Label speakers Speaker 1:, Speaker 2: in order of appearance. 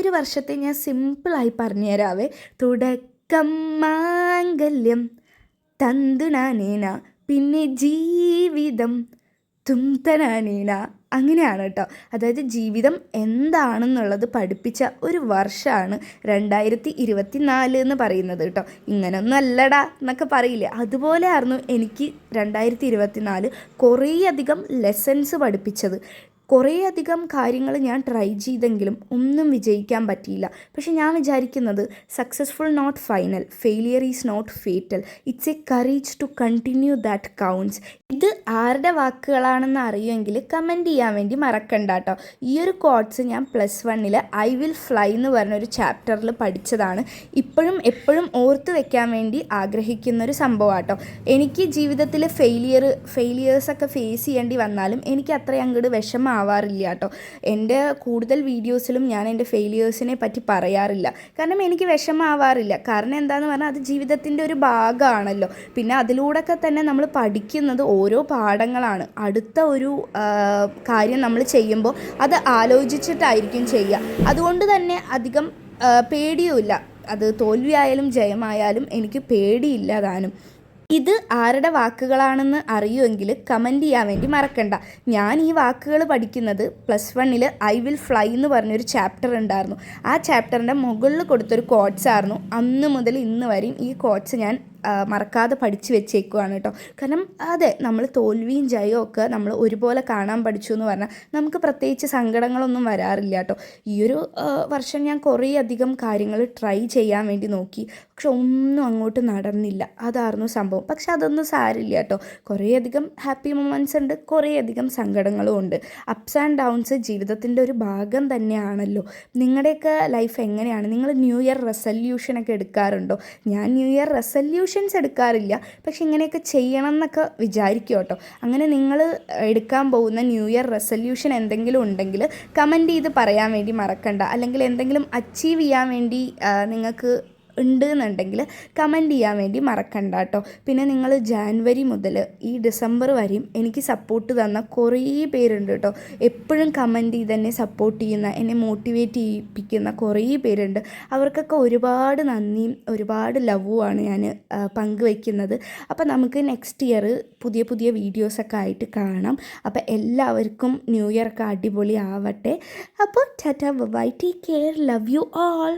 Speaker 1: ഒരു വർഷത്തെ ഞാൻ സിമ്പിളായി പറഞ്ഞു തരാവേ. തുടക്കം മാംഗല്യം തന്തുനാനേന, പിന്നെ ജീവിതം തുംതനാനേന. അങ്ങനെയാണ് കേട്ടോ. അതായത് ജീവിതം എന്താണെന്നുള്ളത് പഠിപ്പിച്ച ഒരു വർഷമാണ് 2024 എന്ന് പറയുന്നത് കേട്ടോ. ഇങ്ങനൊന്നും അല്ലടാ എന്നൊക്കെ പറയില്ലേ, അതുപോലെ ആയിരുന്നു എനിക്ക് 2024 കുറേയധികം ലെസൺസ് പഠിപ്പിച്ചത്. കുറേയധികം കാര്യങ്ങൾ ഞാൻ ട്രൈ ചെയ്തെങ്കിലും ഒന്നും വിജയിക്കാൻ പറ്റിയില്ല. പക്ഷെ ഞാൻ വിചാരിക്കുന്നത് successful not final, failure is not fatal, it's a courage to continue that counts. ഇത് ആരുടെ വാക്കുകളാണെന്ന് അറിയുമെങ്കിൽ കമൻറ്റ് ചെയ്യാൻ വേണ്ടി മറക്കണ്ട കേട്ടോ. ഈ ഒരു കോട്ട്സ് ഞാൻ +1 ഐ വിൽ ഫ്ലൈ എന്ന് പറഞ്ഞൊരു ചാപ്റ്ററിൽ പഠിച്ചതാണ്. ഇപ്പോഴും എപ്പോഴും ഓർത്ത് വെക്കാൻ വേണ്ടി ആഗ്രഹിക്കുന്നൊരു സംഭവം കേട്ടോ. എനിക്ക് ജീവിതത്തിൽ ഫെയിലിയേഴ്സൊക്കെ ഫേസ് ചെയ്യേണ്ടി വന്നാലും എനിക്ക് അത്രയും അങ്ങോട്ട് വിഷമമാവാറില്ല കേട്ടോ. എൻ്റെ കൂടുതൽ വീഡിയോസിലും ഞാൻ എൻ്റെ ഫെയിലിയേഴ്സിനെ പറ്റി പറയാറില്ല. കാരണം എനിക്ക് വിഷമമാവാറില്ല. കാരണം എന്താണെന്ന് പറഞ്ഞാൽ അത് ജീവിതത്തിൻ്റെ ഒരു ഭാഗമാണല്ലോ. പിന്നെ അതിലൂടെയൊക്കെ തന്നെ നമ്മൾ പഠിക്കുന്നത് ഓരോ പാഠങ്ങളാണ്. അടുത്ത ഒരു കാര്യം നമ്മൾ ചെയ്യുമ്പോൾ അത് ആലോചിച്ചിട്ടായിരിക്കും ചെയ്യുക. അതുകൊണ്ട് തന്നെ അധികം പേടിയുമില്ല. അത് തോൽവിയായാലും ജയമായാലും എനിക്ക് പേടിയില്ല താനും. ഇത് ആരുടെ വാക്കുകളാണെന്ന് അറിയുമെങ്കിൽ കമൻറ്റ് ചെയ്യാൻ വേണ്ടി മറക്കണ്ട. ഞാൻ ഈ വാക്കുകൾ പഠിക്കുന്നത് +1 ഐ വിൽ ഫ്ലൈ എന്ന് പറഞ്ഞൊരു ചാപ്റ്റർ ഉണ്ടായിരുന്നു. ആ ചാപ്റ്ററിൻ്റെ മുകളിൽ കൊടുത്തൊരു കോട്ട്സ് ആയിരുന്നു. അന്ന് മുതൽ ഇന്ന് വരെയും ഈ കോട്ട്സ് ഞാൻ മറക്കാതെ പഠിച്ച് വെച്ചേക്കുവാണ് കേട്ടോ. കാരണം അതെ, നമ്മൾ തോൽവിയും ജയവും ഒക്കെ നമ്മൾ ഒരുപോലെ കാണാൻ പഠിച്ചു എന്ന് പറഞ്ഞാൽ നമുക്ക് പ്രത്യേകിച്ച് സങ്കടങ്ങളൊന്നും വരാറില്ല കേട്ടോ. ഈ ഒരു വർഷം ഞാൻ കുറേയധികം കാര്യങ്ങൾ ട്രൈ ചെയ്യാൻ വേണ്ടി നോക്കി. പക്ഷെ ഒന്നും അങ്ങോട്ട് നടന്നില്ല. അതായിരുന്നു സംഭവം. പക്ഷെ അതൊന്നും സാരില്ല കേട്ടോ. കുറേയധികം ഹാപ്പി മൊമെൻറ്റ്സ് ഉണ്ട്, കുറേയധികം സങ്കടങ്ങളും ഉണ്ട്. അപ്സ് ആൻഡ് ഡൗൺസ് ജീവിതത്തിൻ്റെ ഒരു ഭാഗം തന്നെയാണല്ലോ. നിങ്ങളുടെയൊക്കെ ലൈഫ് എങ്ങനെയാണ്? നിങ്ങൾ ന്യൂ ഇയർ റെസല്യൂഷനൊക്കെ എടുക്കാറുണ്ടോ? ഞാൻ ന്യൂ ഇയർ റെസല്യൂഷൻസ് എടുക്കാറില്ല. പക്ഷെ ഇങ്ങനെയൊക്കെ ചെയ്യണം എന്നൊക്കെ വിചാരിക്കും കേട്ടോ. അങ്ങനെ നിങ്ങൾ എടുക്കാൻ പോകുന്ന ന്യൂ ഇയർ റെസല്യൂഷൻ എന്തെങ്കിലും ഉണ്ടെങ്കിൽ കമൻറ്റ് ചെയ്ത് പറയാൻ വേണ്ടി മറക്കണ്ട. അല്ലെങ്കിൽ എന്തെങ്കിലും അച്ചീവ് ചെയ്യാൻ വേണ്ടി നിങ്ങൾക്ക് ഉണ്ട് എന്നുണ്ടെങ്കിൽ കമൻറ്റ് ചെയ്യാൻ വേണ്ടി മറക്കണ്ട കേട്ടോ. പിന്നെ നിങ്ങൾ ജാനുവരി മുതൽ ഈ ഡിസംബർ വരെയും എനിക്ക് സപ്പോർട്ട് തന്ന കുറേ പേരുണ്ട് കേട്ടോ. എപ്പോഴും കമൻറ്റ് ചെയ്ത് എന്നെ സപ്പോർട്ട് ചെയ്യുന്ന, എന്നെ മോട്ടിവേറ്റ് ചെയ്യിപ്പിക്കുന്ന കുറേ പേരുണ്ട്. അവർക്കൊക്കെ ഒരുപാട് നന്ദിയും ഒരുപാട് ലവുമാണ് ഞാൻ പങ്കുവയ്ക്കുന്നത്. അപ്പോൾ നമുക്ക് നെക്സ്റ്റ് ഇയർ പുതിയ പുതിയ വീഡിയോസൊക്കെ ആയിട്ട് കാണാം. അപ്പോൾ എല്ലാവർക്കും ന്യൂ ഇയർ ഒക്കെ അടിപൊളി ആവട്ടെ. അപ്പോൾ tata bye, take care, love you all.